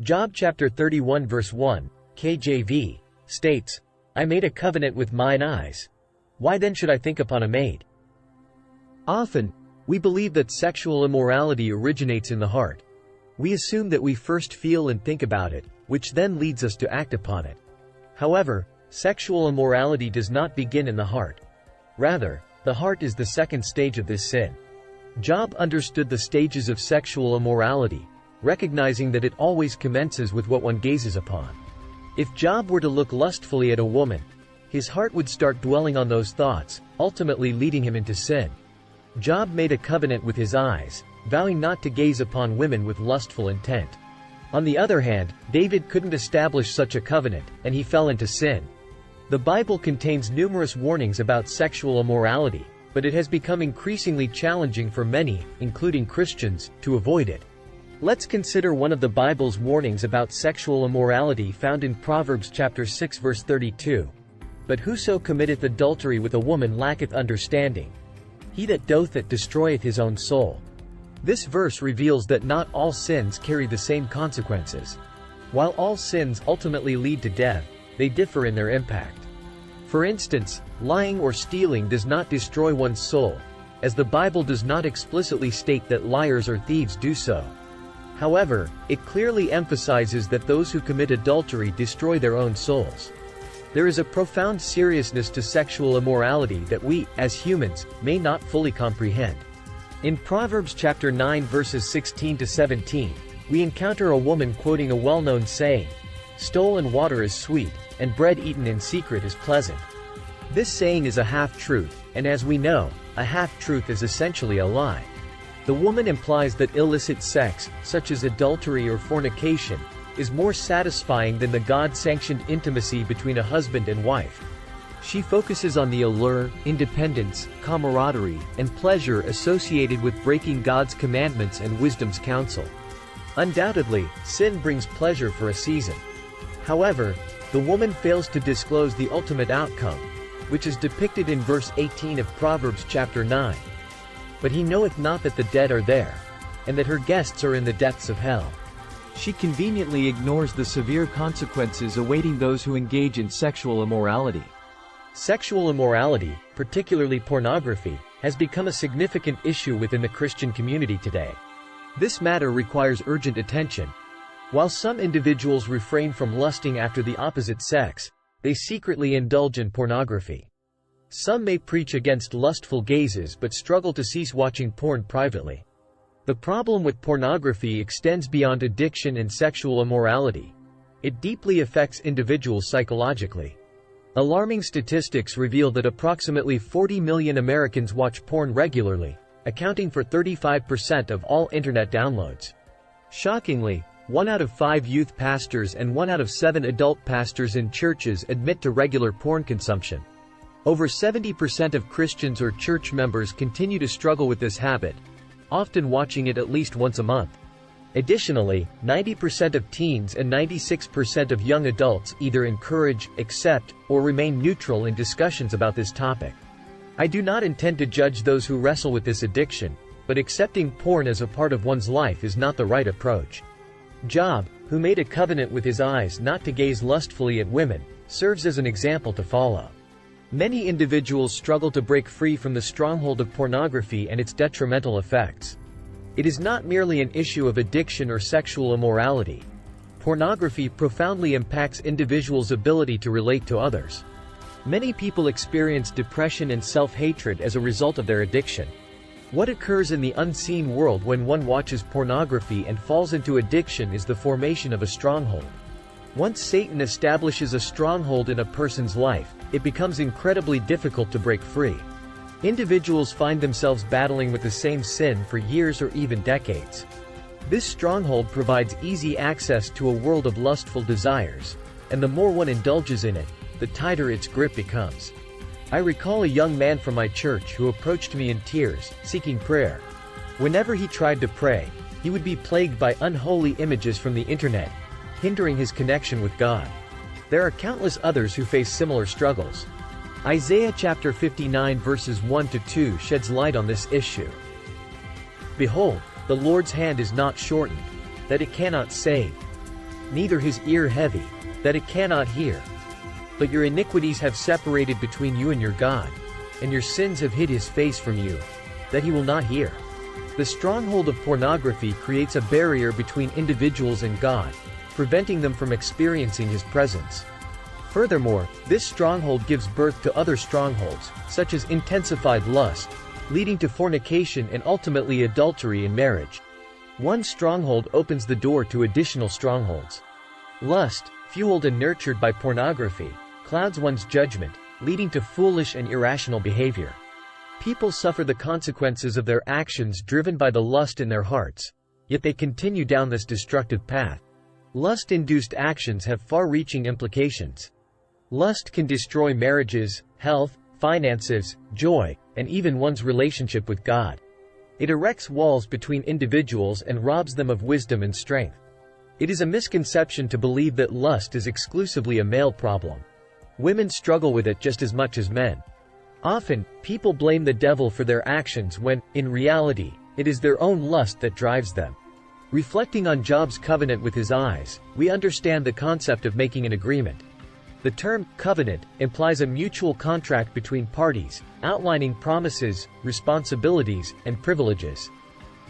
Job chapter 31 verse 1, KJV, states, I made a covenant with mine eyes. Why then should I think upon a maid? Often, we believe that sexual immorality originates in the heart. We assume that we first feel and think about it, which then leads us to act upon it. However, sexual immorality does not begin in the heart. Rather, the heart is the second stage of this sin. Job understood the stages of sexual immorality, recognizing that it always commences with what one gazes upon. If Job were to look lustfully at a woman, his heart would start dwelling on those thoughts, ultimately leading him into sin. Job made a covenant with his eyes, vowing not to gaze upon women with lustful intent. On the other hand, David couldn't establish such a covenant, and he fell into sin. The Bible contains numerous warnings about sexual immorality, but it has become increasingly challenging for many, including Christians, to avoid it. Let's consider one of the Bible's warnings about sexual immorality found in Proverbs chapter 6 verse 32. But whoso committeth adultery with a woman lacketh understanding. He that doth it destroyeth his own soul. This verse reveals that not all sins carry the same consequences. While all sins ultimately lead to death, they differ in their impact. For instance, lying or stealing does not destroy one's soul, as the Bible does not explicitly state that liars or thieves do so. However, it clearly emphasizes that those who commit adultery destroy their own souls. There is a profound seriousness to sexual immorality that we, as humans, may not fully comprehend. In Proverbs chapter 9 verses 16 to 17, we encounter a woman quoting a well-known saying, "Stolen water is sweet, and bread eaten in secret is pleasant." This saying is a half-truth, and as we know, a half-truth is essentially a lie. The woman implies that illicit sex, such as adultery or fornication, is more satisfying than the God-sanctioned intimacy between a husband and wife. She focuses on the allure, independence, camaraderie, and pleasure associated with breaking God's commandments and wisdom's counsel. Undoubtedly, sin brings pleasure for a season. However, the woman fails to disclose the ultimate outcome, which is depicted in verse 18 of Proverbs chapter 9. But he knoweth not that the dead are there, and that her guests are in the depths of hell. She conveniently ignores the severe consequences awaiting those who engage in sexual immorality. Sexual immorality, particularly pornography, has become a significant issue within the Christian community today. This matter requires urgent attention. While some individuals refrain from lusting after the opposite sex, they secretly indulge in pornography. Some may preach against lustful gazes but struggle to cease watching porn privately. The problem with pornography extends beyond addiction and sexual immorality. It deeply affects individuals psychologically. Alarming statistics reveal that approximately 40 million Americans watch porn regularly, accounting for 35% of all internet downloads. Shockingly, 1 out of 5 youth pastors and 1 out of 7 adult pastors in churches admit to regular porn consumption. Over 70% of Christians or church members continue to struggle with this habit, often watching it at least once a month. Additionally, 90% of teens and 96% of young adults either encourage, accept, or remain neutral in discussions about this topic. I do not intend to judge those who wrestle with this addiction, but accepting porn as a part of one's life is not the right approach. Job, who made a covenant with his eyes not to gaze lustfully at women, serves as an example to follow. Many individuals struggle to break free from the stronghold of pornography and its detrimental effects. It is not merely an issue of addiction or sexual immorality. Pornography profoundly impacts individuals' ability to relate to others. Many people experience depression and self-hatred as a result of their addiction. What occurs in the unseen world when one watches pornography and falls into addiction is the formation of a stronghold. Once Satan establishes a stronghold in a person's life, it becomes incredibly difficult to break free. Individuals find themselves battling with the same sin for years or even decades. This stronghold provides easy access to a world of lustful desires, and the more one indulges in it, the tighter its grip becomes. I recall a young man from my church who approached me in tears, seeking prayer. Whenever he tried to pray, he would be plagued by unholy images from the internet, hindering his connection with God. There are countless others who face similar struggles. Isaiah chapter 59 verses 1 to 2 sheds light on this issue. Behold, the Lord's hand is not shortened, that it cannot save, neither his ear heavy, that it cannot hear. But your iniquities have separated between you and your God, and your sins have hid his face from you, that he will not hear. The stronghold of pornography creates a barrier between individuals and God, preventing them from experiencing his presence. Furthermore, this stronghold gives birth to other strongholds, such as intensified lust, leading to fornication and ultimately adultery in marriage. One stronghold opens the door to additional strongholds. Lust, fueled and nurtured by pornography, clouds one's judgment, leading to foolish and irrational behavior. People suffer the consequences of their actions driven by the lust in their hearts, yet they continue down this destructive path. Lust-induced actions have far-reaching implications. Lust can destroy marriages, health, finances, joy, and even one's relationship with God. It erects walls between individuals and robs them of wisdom and strength. It is a misconception to believe that lust is exclusively a male problem. Women struggle with it just as much as men. Often, people blame the devil for their actions when, in reality, it is their own lust that drives them. Reflecting on Job's covenant with his eyes, we understand the concept of making an agreement. The term covenant implies a mutual contract between parties, outlining promises, responsibilities, and privileges.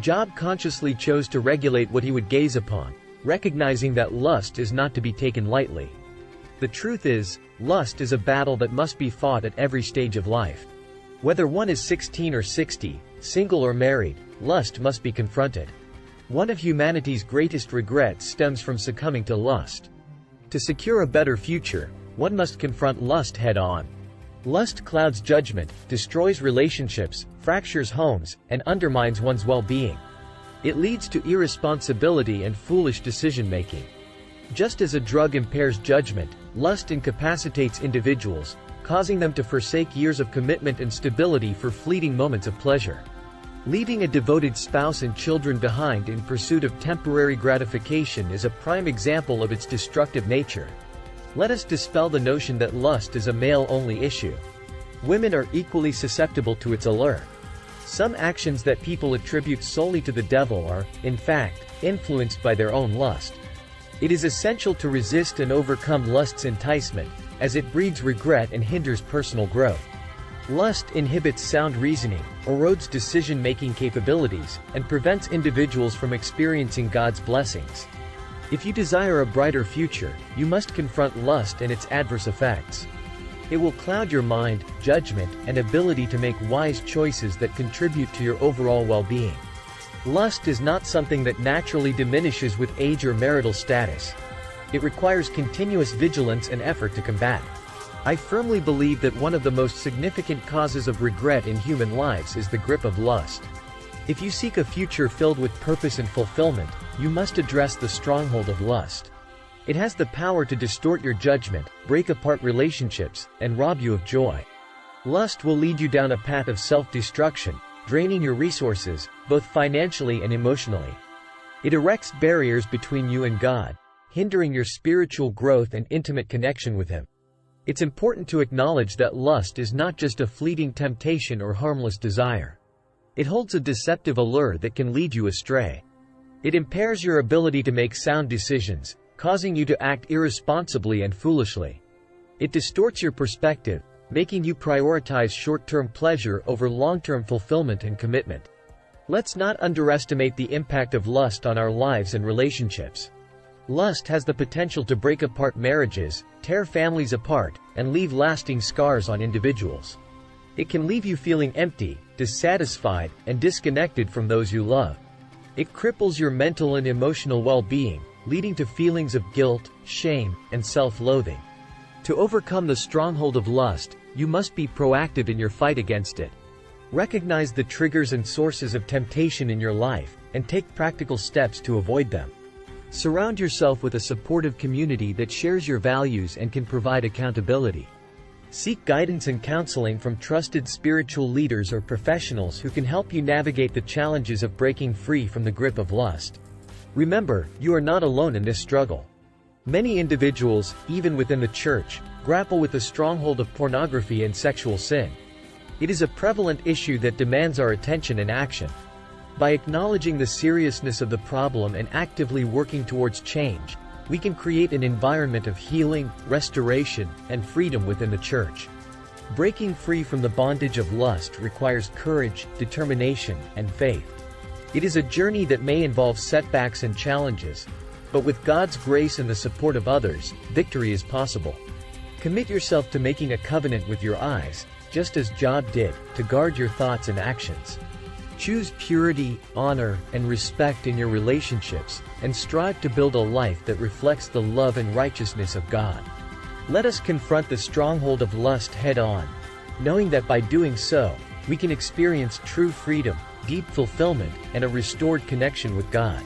Job consciously chose to regulate what he would gaze upon, recognizing that lust is not to be taken lightly. The truth is, lust is a battle that must be fought at every stage of life. Whether one is 16 or 60, single or married, lust must be confronted. One of humanity's greatest regrets stems from succumbing to lust. To secure a better future, one must confront lust head-on. Lust clouds judgment, destroys relationships, fractures homes, and undermines one's well-being. It leads to irresponsibility and foolish decision-making. Just as a drug impairs judgment, lust incapacitates individuals, causing them to forsake years of commitment and stability for fleeting moments of pleasure. Leaving a devoted spouse and children behind in pursuit of temporary gratification is a prime example of its destructive nature. Let us dispel the notion that lust is a male-only issue. Women are equally susceptible to its allure. Some actions that people attribute solely to the devil are, in fact, influenced by their own lust. It is essential to resist and overcome lust's enticement, as it breeds regret and hinders personal growth. Lust inhibits sound reasoning, erodes decision-making capabilities, and prevents individuals from experiencing God's blessings. If you desire a brighter future, you must confront lust and its adverse effects. It will cloud your mind, judgment, and ability to make wise choices that contribute to your overall well-being. Lust is not something that naturally diminishes with age or marital status. It requires continuous vigilance and effort to combat. I firmly believe that one of the most significant causes of regret in human lives is the grip of lust. If you seek a future filled with purpose and fulfillment, you must address the stronghold of lust. It has the power to distort your judgment, break apart relationships, and rob you of joy. Lust will lead you down a path of self-destruction, draining your resources, both financially and emotionally. It erects barriers between you and God, hindering your spiritual growth and intimate connection with Him. It's important to acknowledge that lust is not just a fleeting temptation or harmless desire. It holds a deceptive allure that can lead you astray. It impairs your ability to make sound decisions, causing you to act irresponsibly and foolishly. It distorts your perspective, making you prioritize short-term pleasure over long-term fulfillment and commitment. Let's not underestimate the impact of lust on our lives and relationships. Lust has the potential to break apart marriages, tear families apart, and leave lasting scars on individuals. It can leave you feeling empty, dissatisfied, and disconnected from those you love. It cripples your mental and emotional well-being, leading to feelings of guilt, shame, and self-loathing. To overcome the stronghold of lust, you must be proactive in your fight against it. Recognize the triggers and sources of temptation in your life, and take practical steps to avoid them. Surround yourself with a supportive community that shares your values and can provide accountability. Seek guidance and counseling from trusted spiritual leaders or professionals who can help you navigate the challenges of breaking free from the grip of lust. Remember, you are not alone in this struggle. Many individuals, even within the church, grapple with the stronghold of pornography and sexual sin. It is a prevalent issue that demands our attention and action. By acknowledging the seriousness of the problem and actively working towards change, we can create an environment of healing, restoration, and freedom within the church. Breaking free from the bondage of lust requires courage, determination, and faith. It is a journey that may involve setbacks and challenges, but with God's grace and the support of others, victory is possible. Commit yourself to making a covenant with your eyes, just as Job did, to guard your thoughts and actions. Choose purity, honor, and respect in your relationships, and strive to build a life that reflects the love and righteousness of God. Let us confront the stronghold of lust head-on, knowing that by doing so, we can experience true freedom, deep fulfillment, and a restored connection with God.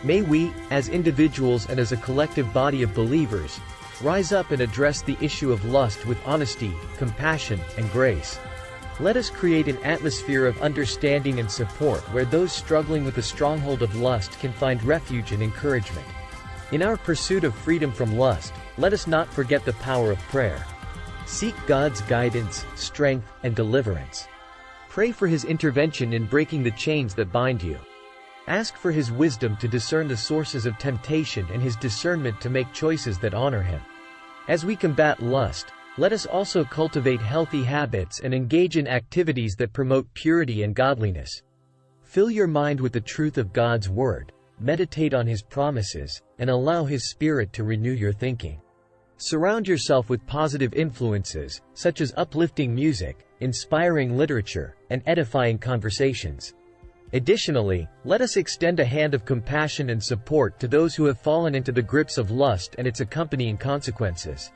May we, as individuals and as a collective body of believers, rise up and address the issue of lust with honesty, compassion, and grace. Let us create an atmosphere of understanding and support where those struggling with the stronghold of lust can find refuge and encouragement. In our pursuit of freedom from lust, let us not forget the power of prayer. Seek God's guidance, strength, and deliverance. Pray for His intervention in breaking the chains that bind you. Ask for His wisdom to discern the sources of temptation and His discernment to make choices that honor Him. As we combat lust, let us also cultivate healthy habits and engage in activities that promote purity and godliness. Fill your mind with the truth of God's Word, meditate on His promises, and allow His Spirit to renew your thinking. Surround yourself with positive influences, such as uplifting music, inspiring literature, and edifying conversations. Additionally, let us extend a hand of compassion and support to those who have fallen into the grips of lust and its accompanying consequences.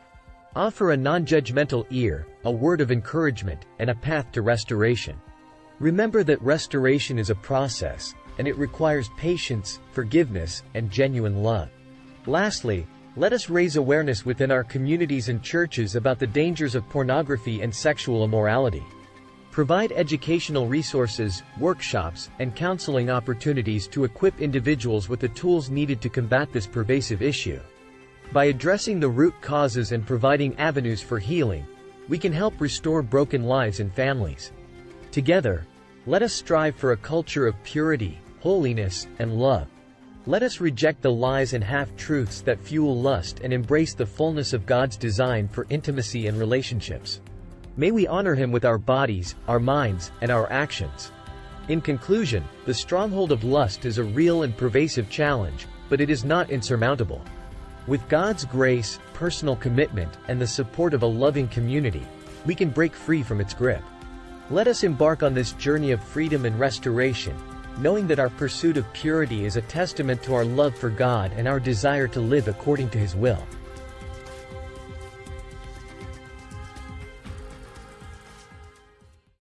Offer a non-judgmental ear, a word of encouragement, and a path to restoration. Remember that restoration is a process, and it requires patience, forgiveness, and genuine love. Lastly, let us raise awareness within our communities and churches about the dangers of pornography and sexual immorality. Provide educational resources, workshops, and counseling opportunities to equip individuals with the tools needed to combat this pervasive issue. By addressing the root causes and providing avenues for healing, we can help restore broken lives and families. Together, let us strive for a culture of purity, holiness, and love. Let us reject the lies and half-truths that fuel lust and embrace the fullness of God's design for intimacy and relationships. May we honor Him with our bodies, our minds, and our actions. In conclusion, the stronghold of lust is a real and pervasive challenge, but it is not insurmountable. With God's grace, personal commitment, and the support of a loving community, we can break free from its grip. Let us embark on this journey of freedom and restoration, knowing that our pursuit of purity is a testament to our love for God and our desire to live according to His will.